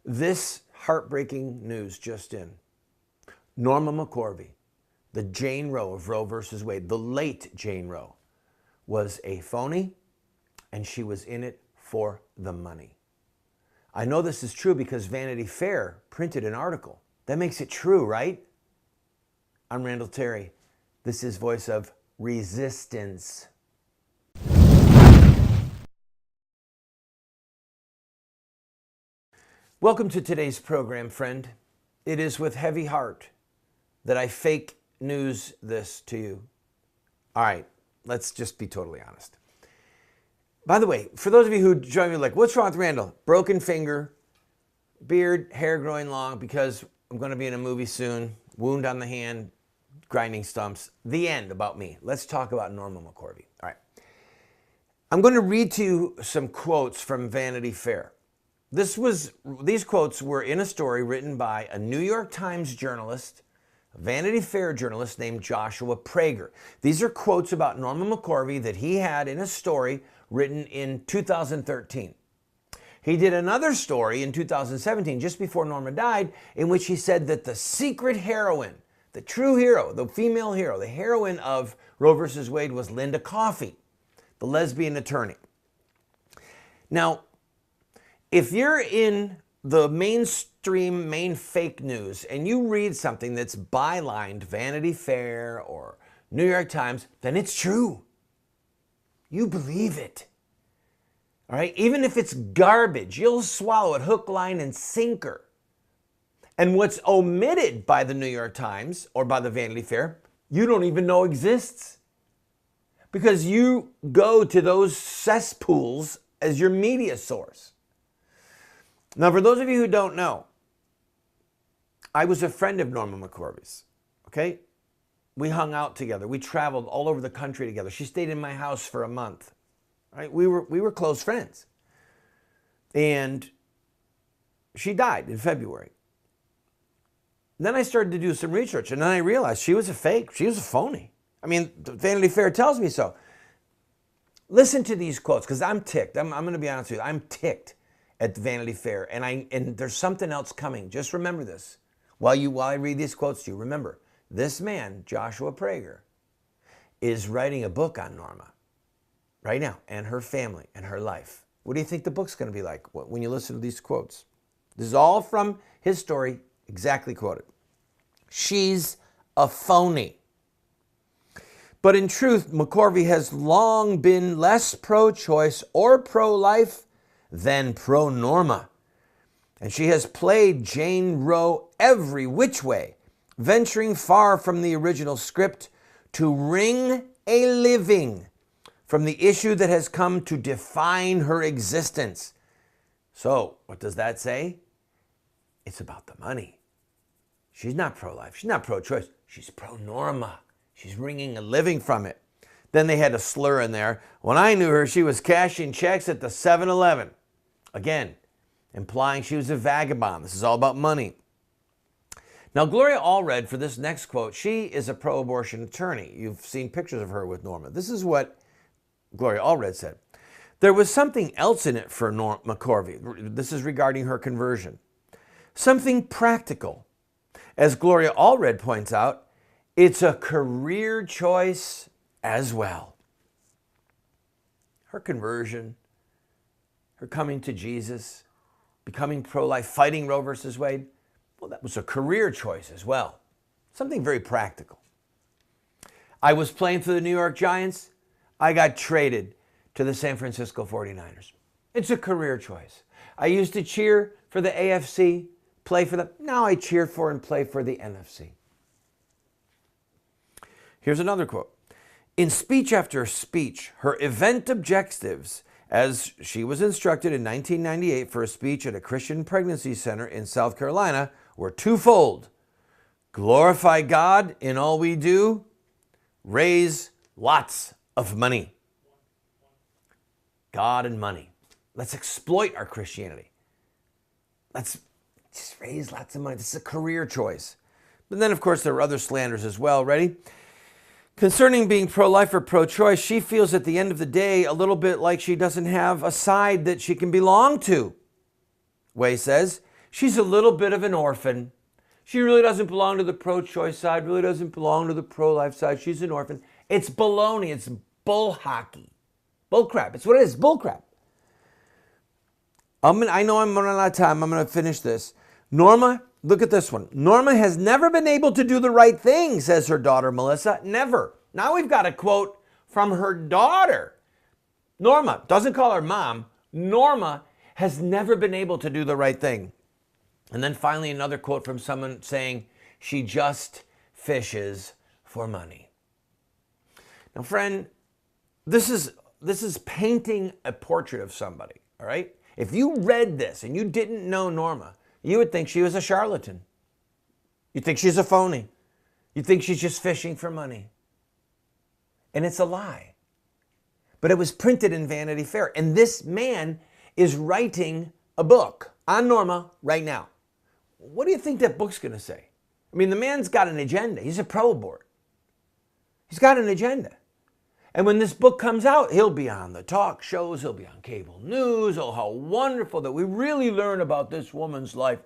This heartbreaking news just in. Norma McCorvey, the Jane Roe of Roe versus Wade, the late Jane Roe, was a phony, and she was in it for the money. I know this is true because Vanity Fair printed an article. That makes it true, right? I'm Randall Terry. This is Voice of Resistance. Welcome to today's program, friend. It is with heavy heart that I fake news this to you. All right, let's just be totally honest. By the way, for those of you who join me like, what's wrong with Randall? Broken finger, beard, hair growing long because I'm going to be in a movie soon, wound on the hand, grinding stumps. The end about me. Let's talk about Norma McCorvey. All right. I'm going to read to you some quotes from Vanity Fair. These quotes were in a story written by a New York Times journalist, a Vanity Fair journalist named Joshua Prager. These are quotes about Norma McCorvey that he had in a story written in 2013. He did another story in 2017, just before Norma died, in which he said that the secret heroine, the true hero, the female hero, the heroine of Roe versus Wade was Linda Coffey, the lesbian attorney. Now, if you're in the mainstream, main fake news, and you read something that's bylined Vanity Fair or New York Times, then it's true. You believe it. All right? Even if it's garbage, you'll swallow it hook, line, and sinker. And what's omitted by the New York Times or by the Vanity Fair, you don't even know exists. Because you go to those cesspools as your media source. Now, for those of you who don't know, I was a friend of Norma McCorvey's, okay? We hung out together. We traveled all over the country together. She stayed in my house for a month, right? We were close friends. And she died in February. Then I started to do some research, and then I realized she was a fake. She was a phony. I mean, Vanity Fair tells me so. Listen to these quotes, because I'm ticked. I'm going to be honest with you. I'm ticked at the Vanity Fair, and there's something else coming. Just remember this. While I read these quotes to you, remember, this man, Joshua Prager, is writing a book on Norma right now, and her family, and her life. What do you think the book's going to be like when you listen to these quotes? This is all from his story, exactly quoted. She's a phony. But in truth, McCorvey has long been less pro-choice or pro-life than pro-Norma. And she has played Jane Roe every which way, venturing far from the original script to wring a living from the issue that has come to define her existence. So, what does that say? It's about the money. She's not pro-life. She's not pro-choice. She's pro-Norma. She's wringing a living from it. Then they had a slur in there. When I knew her, she was cashing checks at the 7-Eleven. Again, implying she was a vagabond. This is all about money. Now, Gloria Allred, for this next quote, she is a pro-abortion attorney. You've seen pictures of her with Norma. This is what Gloria Allred said. There was something else in it for Norma McCorvey. This is regarding her conversion. Something practical. As Gloria Allred points out, it's a career choice as well. Her conversion, her coming to Jesus, becoming pro-life, fighting Roe versus Wade, well, that was a career choice as well. Something very practical. I was playing for the New York Giants. I got traded to the San Francisco 49ers. It's a career choice. I used to cheer for the AFC, play for them. Now I cheer for and play for the NFC. Here's another quote. In speech after speech, her event objectives, as she was instructed in 1998 for a speech at a Christian pregnancy center in South Carolina, were twofold. Glorify God in all we do, raise lots of money. God and money. Let's exploit our Christianity. Let's just raise lots of money. This is a career choice. But then, of course, there are other slanders as well. Ready? Concerning being pro-life or pro-choice, she feels at the end of the day a little bit like she doesn't have a side that she can belong to. Way says She's a little bit of an orphan. She really doesn't belong to the pro-choice side, really doesn't belong to the pro-life side. She's an orphan. It's baloney. It's bull hockey. Bull crap. It's what it is, bull crap. I know I'm running out of time. I'm going to finish this. Norma, look at this one. Norma has never been able to do the right thing, says her daughter, Melissa. Never. Now we've got a quote from her daughter. Norma, doesn't call her mom. Norma has never been able to do the right thing. And then finally another quote from someone saying, she just fishes for money. Now, friend, this is painting a portrait of somebody, all right? If you read this and you didn't know Norma, you would think she was a charlatan. You'd think she's a phony. You'd think she's just fishing for money. And it's a lie. But it was printed in Vanity Fair. And this man is writing a book on Norma right now. What do you think that book's going to say? I mean, the man's got an agenda. He's a pro board. He's got an agenda. And when this book comes out, he'll be on the talk shows, he'll be on cable news. Oh, how wonderful that we really learn about this woman's life.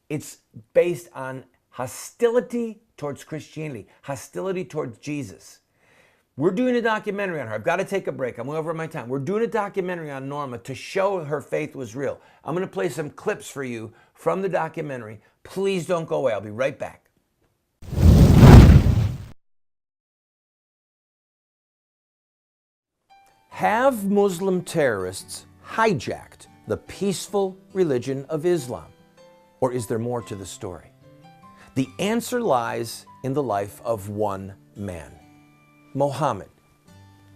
It's based on hostility towards Christianity, hostility towards Jesus. We're doing a documentary on her. I've got to take a break. I'm over my time. We're doing a documentary on Norma to show her faith was real. I'm going to play some clips for you from the documentary. Please don't go away. I'll be right back. Have Muslim terrorists hijacked the peaceful religion of Islam? Or is there more to the story? The answer lies in the life of one man, Muhammad,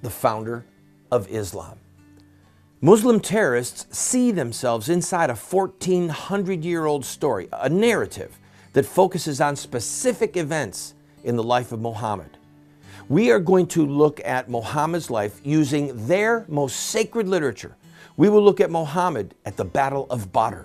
the founder of Islam. Muslim terrorists see themselves inside a 1,400-year-old story, a narrative that focuses on specific events in the life of Muhammad. We are going to look at Muhammad's life using their most sacred literature. We will look at Muhammad at the Battle of Badr.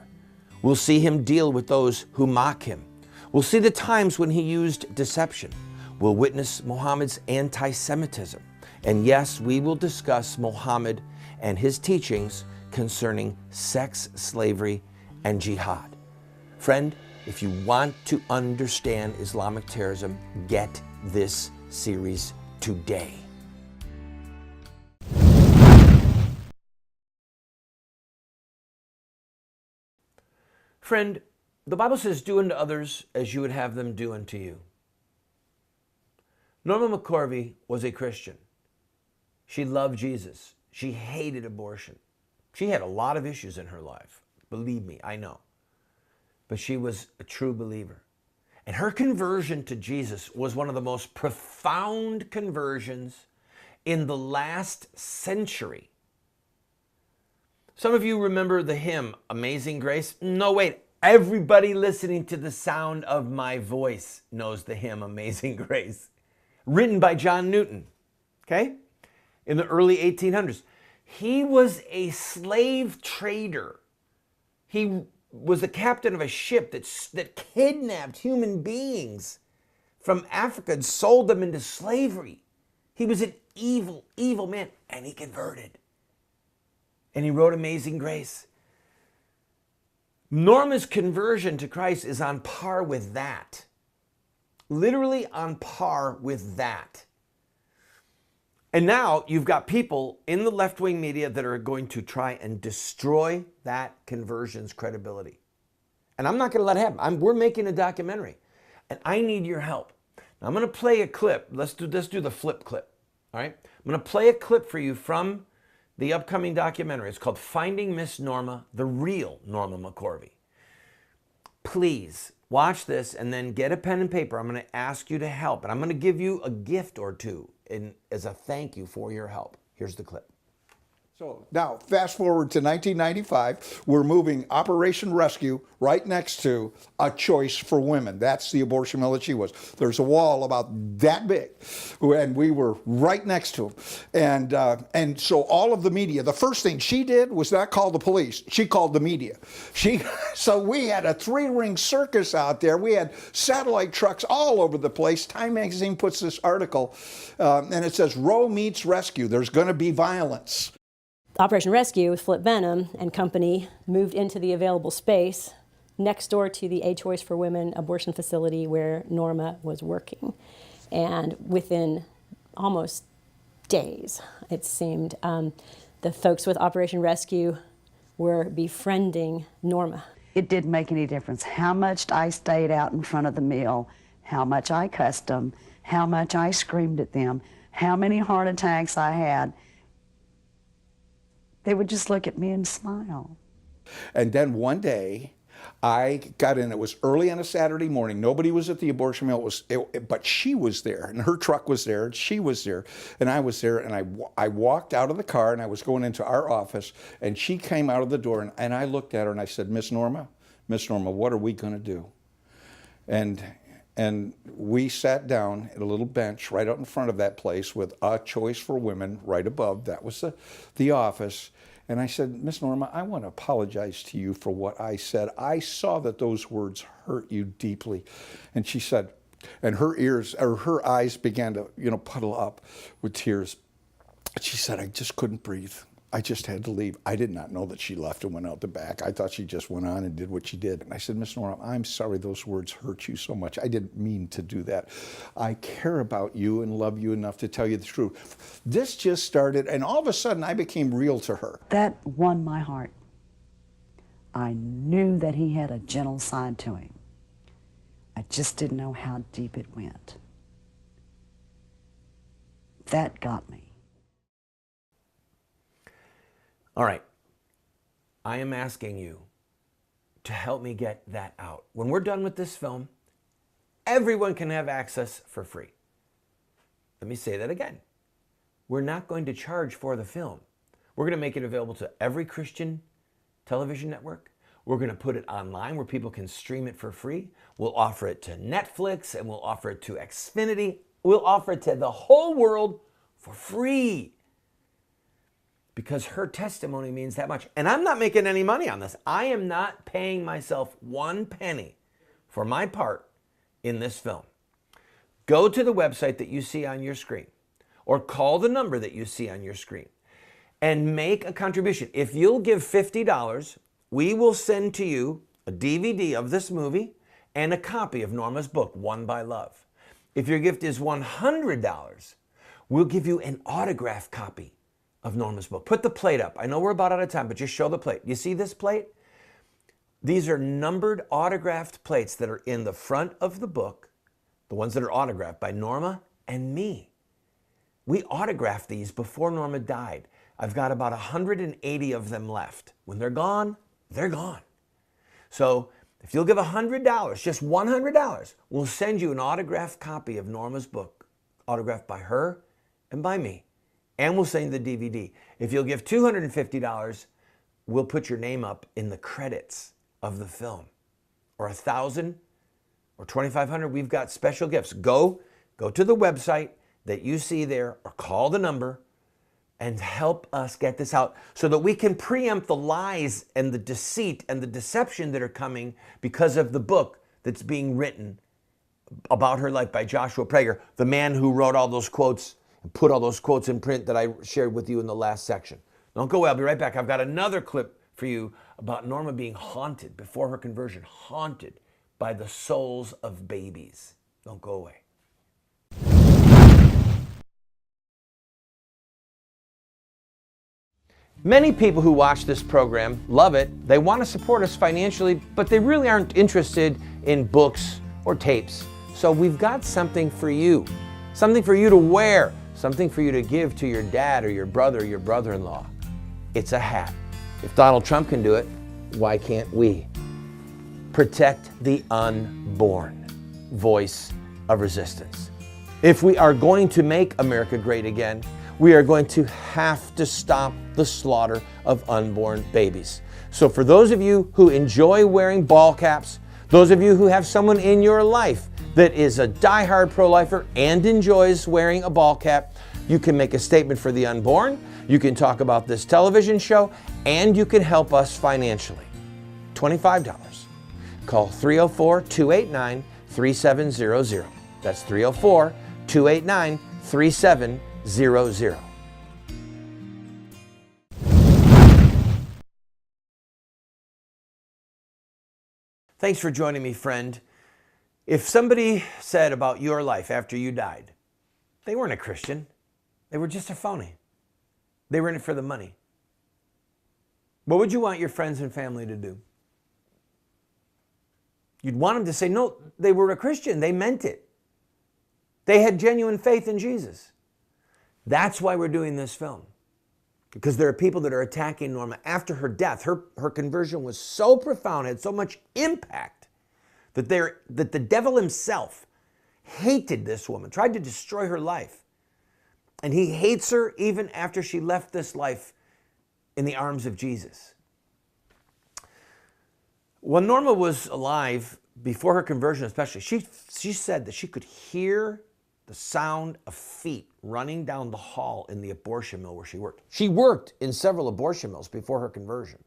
We'll see him deal with those who mock him. We'll see the times when he used deception. We'll witness Muhammad's anti-Semitism. And yes, we will discuss Muhammad and his teachings concerning sex, slavery, and jihad. Friend, if you want to understand Islamic terrorism, get this series today. Friend, the Bible says, do unto others as you would have them do unto you. Norma McCorvey was a Christian. She loved Jesus. She hated abortion. She had a lot of issues in her life. Believe me, I know. But she was a true believer. And her conversion to Jesus was one of the most profound conversions in the last century. Some of you remember the hymn, Amazing Grace? No, wait. Everybody listening to the sound of my voice knows the hymn, Amazing Grace. Written by John Newton, okay? In the early 1800s. He was a slave trader. He was the captain of a ship that kidnapped human beings from Africa and sold them into slavery. He was an evil, evil man, and he converted. And he wrote Amazing Grace. Norma's conversion to Christ is on par with that. Literally on par with that. And now you've got people in the left-wing media that are going to try and destroy that conversion's credibility. And I'm not going to let it happen. We're making a documentary, and I need your help. Now, I'm going to play a clip. Let's do the flip clip. All right? I'm going to play a clip for you from the upcoming documentary. It's called Finding Miss Norma, the Real Norma McCorvey. Please watch this and then get a pen and paper. I'm going to ask you to help, and I'm going to give you a gift or two as a thank you for your help. Here's the clip. So now, fast forward to 1995, we're moving Operation Rescue right next to A Choice for Women. That's the abortion mill that she was. There's a wall about that big, and we were right next to them. And so all of the media, the first thing she did was not call the police. She called the media. So we had a three-ring circus out there. We had satellite trucks all over the place. Time magazine puts this article, and it says, Roe meets rescue. There's going to be violence. Operation Rescue with Flip Venom and company moved into the available space next door to the A Choice for Women abortion facility where Norma was working. And within almost days, it seemed, the folks with Operation Rescue were befriending Norma. It didn't make any difference how much I stayed out in front of the mill, how much I cussed them, how much I screamed at them, how many heart attacks I had. They would just look at me and smile. And then one day, I got in. It was early on a Saturday morning. Nobody was at the abortion mill. But she was there, and her truck was there, and she was there, and I was there. And I walked out of the car, and I was going into our office, and she came out of the door, and I looked at her, and I said, Miss Norma, what are we going to do? And we sat down at a little bench right out in front of that place with A Choice for Women right above. That was the office. And I said, Miss Norma, I want to apologize to you for what I said. I saw that those words hurt you deeply. And she said, and her eyes began to, puddle up with tears. She said, I just couldn't breathe. I just had to leave. I did not know that she left and went out the back. I thought she just went on and did what she did. And I said, Miss Norma, I'm sorry those words hurt you so much. I didn't mean to do that. I care about you and love you enough to tell you the truth. This just started, and all of a sudden I became real to her. That won my heart. I knew that he had a gentle side to him. I just didn't know how deep it went. That got me. All right, I am asking you to help me get that out. When we're done with this film, everyone can have access for free. Let me say that again. We're not going to charge for the film. We're going to make it available to every Christian television network. We're going to put it online where people can stream it for free. We'll offer it to Netflix, and we'll offer it to Xfinity. We'll offer it to the whole world for free. Because her testimony means that much. And I'm not making any money on this. I am not paying myself one penny for my part in this film. Go to the website that you see on your screen, or call the number that you see on your screen, and make a contribution. If you'll give $50, we will send to you a DVD of this movie and a copy of Norma's book, Won by Love. If your gift is $100, we'll give you an autographed copy of Norma's book. Put the plate up. I know we're about out of time, but just show the plate. You see this plate? These are numbered autographed plates that are in the front of the book, the ones that are autographed by Norma and me. We autographed these before Norma died. I've got about 180 of them left. When they're gone, they're gone. So if you'll give $100, just $100, we'll send you an autographed copy of Norma's book, autographed by her and by me. And we'll send you the DVD. If you'll give $250, we'll put your name up in the credits of the film. Or $1,000 or $2,500, we've got special gifts. Go to the website that you see there, or call the number and help us get this out so that we can preempt the lies and the deceit and the deception that are coming because of the book that's being written about her life by Joshua Prager, the man who wrote all those quotes and put all those quotes in print that I shared with you in the last section. Don't go away, I'll be right back. I've got another clip for you about Norma being haunted before her conversion, haunted by the souls of babies. Don't go away. Many people who watch this program love it. They want to support us financially, but they really aren't interested in books or tapes. So we've got something for you to wear, something for you to give to your dad or your brother or your brother-in-law. It's a hat. If Donald Trump can do it, why can't we? Protect the unborn. Voice of resistance. If we are going to make America great again, we are going to have to stop the slaughter of unborn babies. So for those of you who enjoy wearing ball caps, those of you who have someone in your life that is a diehard pro-lifer and enjoys wearing a ball cap, you can make a statement for the unborn, you can talk about this television show, and you can help us financially. $25. Call 304-289-3700. That's 304-289-3700. Thanks for joining me, friend. If somebody said about your life after you died, they weren't a Christian, they were just a phony. They were in it for the money. What would you want your friends and family to do? You'd want them to say, no, they were a Christian. They meant it. They had genuine faith in Jesus. That's why we're doing this film. Because there are people that are attacking Norma after her death. Her conversion was so profound, had so much impact, that the devil himself hated this woman, tried to destroy her life. And he hates her even after she left this life in the arms of Jesus. When Norma was alive, before her conversion especially, she said that she could hear the sound of feet running down the hall in the abortion mill where she worked. She worked in several abortion mills before her conversion.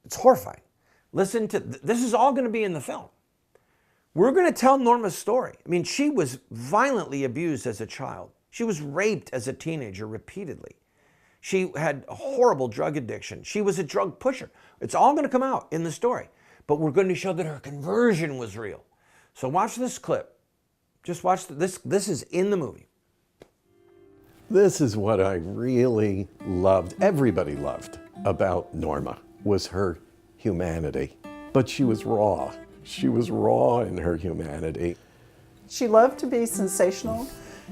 It's horrifying. Listen to, this is all going to be in the film. We're going to tell Norma's story. I mean, she was violently abused as a child. She was raped as a teenager repeatedly. She had a horrible drug addiction. She was a drug pusher. It's all going to come out in the story. But we're going to show that her conversion was real. So watch this clip. Just watch this. This is in the movie. This is what I really loved, everybody loved about Norma, was her humanity. But she was raw. She was raw in her humanity. She loved to be sensational.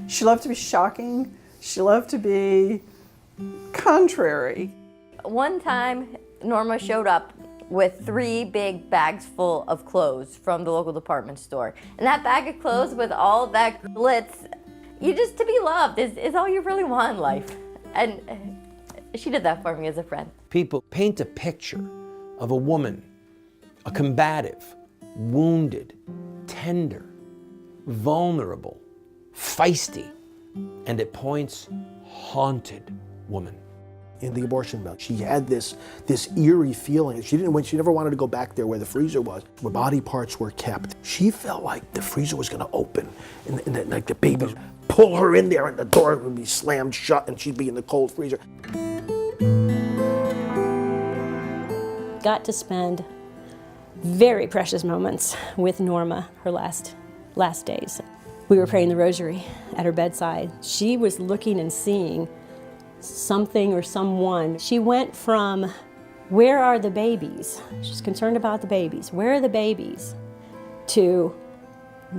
She loved to be shocking. She loved to be contrary. One time, Norma showed up with 3 big bags full of clothes from the local department store. And that bag of clothes with all that glitz, to be loved is all you really want in life. And she did that for me as a friend. People paint a picture of a woman, a combative, wounded, tender, vulnerable, feisty, and at points, haunted woman. In the abortion mill, she had this eerie feeling. She never wanted to go back there where the freezer was, where body parts were kept. She felt like the freezer was going to open, and like the baby would pull her in there, and the door would be slammed shut, and she'd be in the cold freezer. Got to spend very precious moments with Norma her last days. We were praying the rosary at her bedside. She was looking and seeing something or someone. She went from, where are the babies? She's concerned about the babies. Where are the babies? To,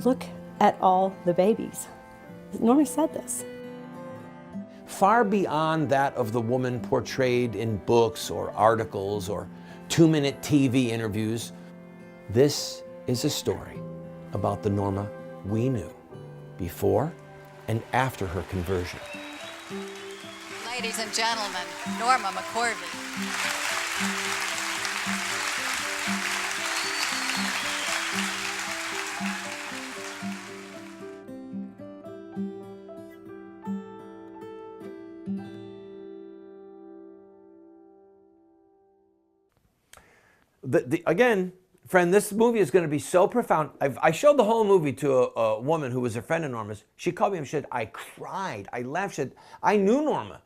look at all the babies. Norma said this. Far beyond that of the woman portrayed in books or articles or 2-minute TV interviews, this is a story about the Norma we knew before and after her conversion. Ladies and gentlemen, Norma McCorvey. Again, friend, this movie is going to be so profound. I showed the whole movie to a woman who was a friend of Norma's. She called me and said, I cried, I laughed, she said, I knew Norma.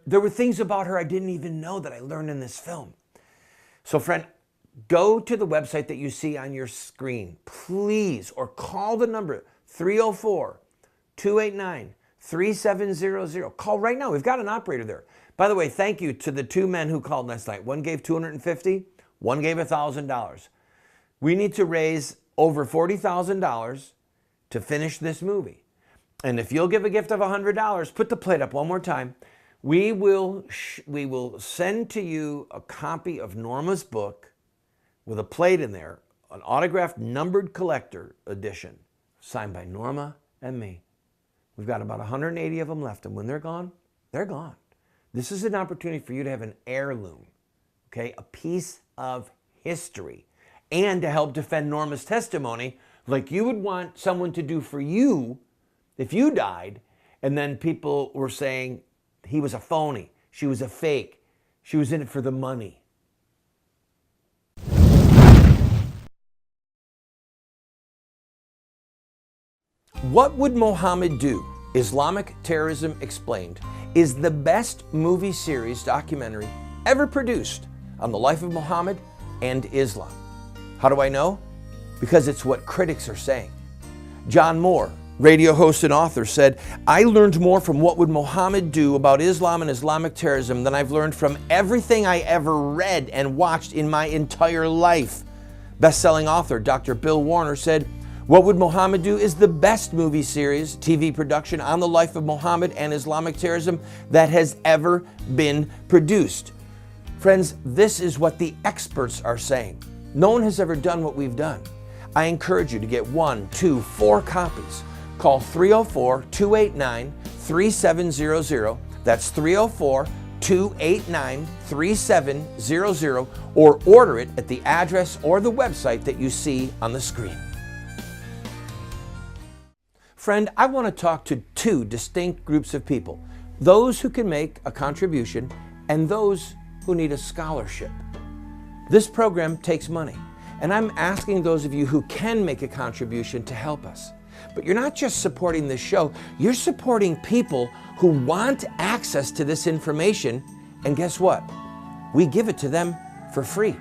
There were things about her I didn't even know that I learned in this film. So friend, go to the website that you see on your screen, please, or call the number 304-289-3700. Call right now. We've got an operator there. By the way, thank you to the 2 men who called last night. One gave $250, one gave $1,000. We need to raise over $40,000 to finish this movie. And if you'll give a gift of $100, put the plate up one more time. We will send to you a copy of Norma's book with a plate in there, an autographed numbered collector edition, signed by Norma and me. We've got about 180 of them left, and when they're gone, they're gone. This is an opportunity for you to have an heirloom, okay, a piece of history, and to help defend Norma's testimony like you would want someone to do for you if you died, and then people were saying, he was a phony, she was a fake, she was in it for the money. What Would Mohammed Do? Islamic Terrorism Explained is the best movie series documentary ever produced on the life of Muhammad and Islam. How do I know? Because it's what critics are saying. John Moore, radio host and author, said, "I learned more from what would Muhammad do about Islam and Islamic terrorism than I've learned from everything I ever read and watched in my entire life." Best-selling author Dr. Bill Warner said, "What Would Muhammad Do is the best movie series, TV production on the life of Muhammad and Islamic terrorism that has ever been produced." Friends, this is what the experts are saying. No one has ever done what we've done. I encourage you to get 1, 2, 4 copies. Call 304-289-3700. That's 304-289-3700, or order it at the address or the website that you see on the screen. Friend, I want to talk to two distinct groups of people: those who can make a contribution and those who need a scholarship. This program takes money, and I'm asking those of you who can make a contribution to help us. But you're not just supporting this show, you're supporting people who want access to this information, and guess what? We give it to them for free.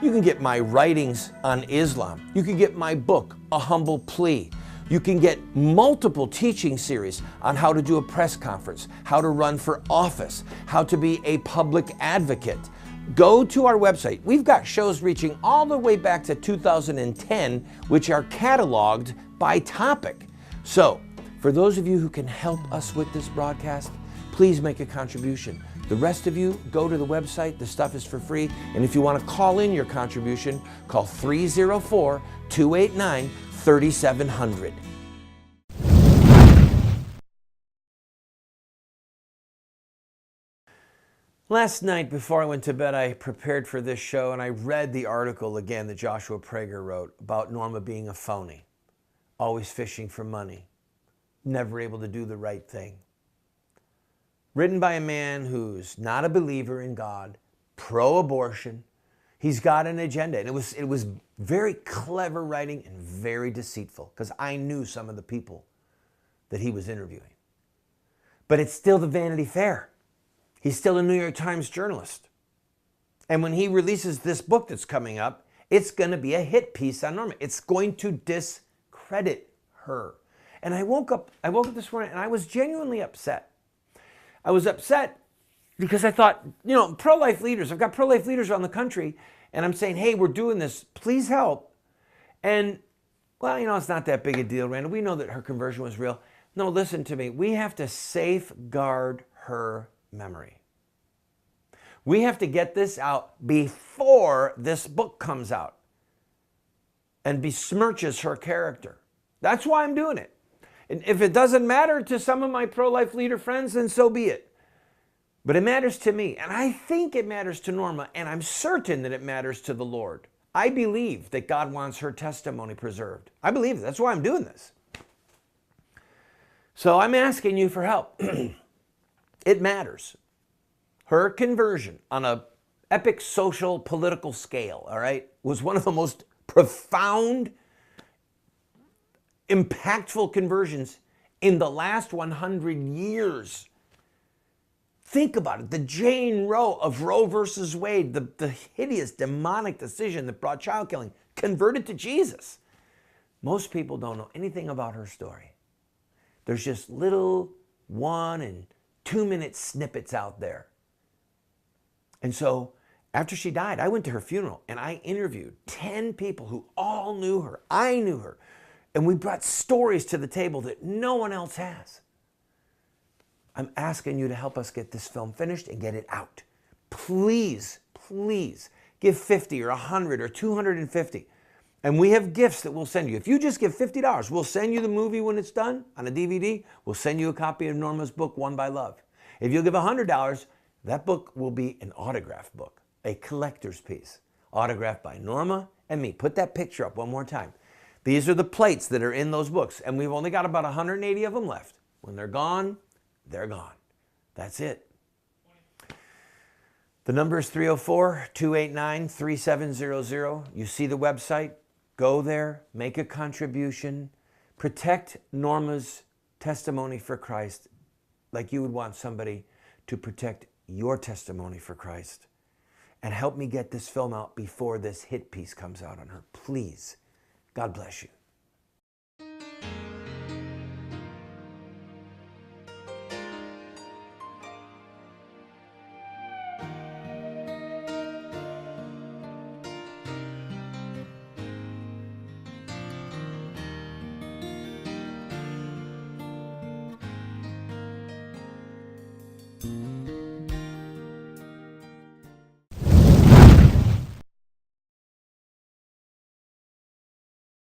You can get my writings on Islam. You can get my book, A Humble Plea. You can get multiple teaching series on how to do a press conference, how to run for office, how to be a public advocate. Go to our website. We've got shows reaching all the way back to 2010, which are cataloged by topic. So, for those of you who can help us with this broadcast, please make a contribution. The rest of you, go to the website. The stuff is for free. And if you want to call in your contribution, call 304-289-3700. Last night, before I went to bed, I prepared for this show and I read the article again that Joshua Prager wrote about Norma being a phony, always fishing for money, never able to do the right thing. Written by a man who's not a believer in God, pro-abortion. He's got an agenda. And it was very clever writing and very deceitful, because I knew some of the people that he was interviewing. But it's still the Vanity Fair. He's still a New York Times journalist. And when he releases this book that's coming up, it's going to be a hit piece on Norma. It's going to discredit her. And I woke up this morning and I was genuinely upset. I was upset because I thought, pro-life leaders, I've got pro-life leaders around the country, and I'm saying, hey, we're doing this, please help. And, well, it's not that big a deal, Randall. We know that her conversion was real. No, listen to me. We have to safeguard her memory. We have to get this out before this book comes out and besmirches her character. That's why I'm doing it. And if it doesn't matter to some of my pro-life leader friends, then so be it. But it matters to me, and I think it matters to Norma, and I'm certain that it matters to the Lord. I believe that God wants her testimony preserved. I believe it. That's why I'm doing this. So I'm asking you for help. It matters. Her conversion on an epic social political scale, all right, was one of the most profound, impactful conversions in the last 100 years. Think about it. The Jane Roe of Roe versus Wade, the hideous demonic decision that brought child killing, converted to Jesus. Most people don't know anything about her story. There's just little 1 and 2 minute snippets out there. And so after she died, I went to her funeral and I interviewed 10 people who all knew her. I knew her. And we brought stories to the table that no one else has. I'm asking you to help us get this film finished and get it out. Please, please give 50 or 100 or 250. And we have gifts that we'll send you. If you just give $50, we'll send you the movie when it's done on a DVD. We'll send you a copy of Norma's book, Won by Love. If you'll give $100, that book will be an autograph book, a collector's piece, autographed by Norma and me. Put that picture up one more time. These are the plates that are in those books, and we've only got about 180 of them left. When they're gone, they're gone. That's it. The number is 304-289-3700. You see the website. Go there, make a contribution, protect Norma's testimony for Christ like you would want somebody to protect your testimony for Christ. and help me get this film out before this hit piece comes out on her. Please. God bless you.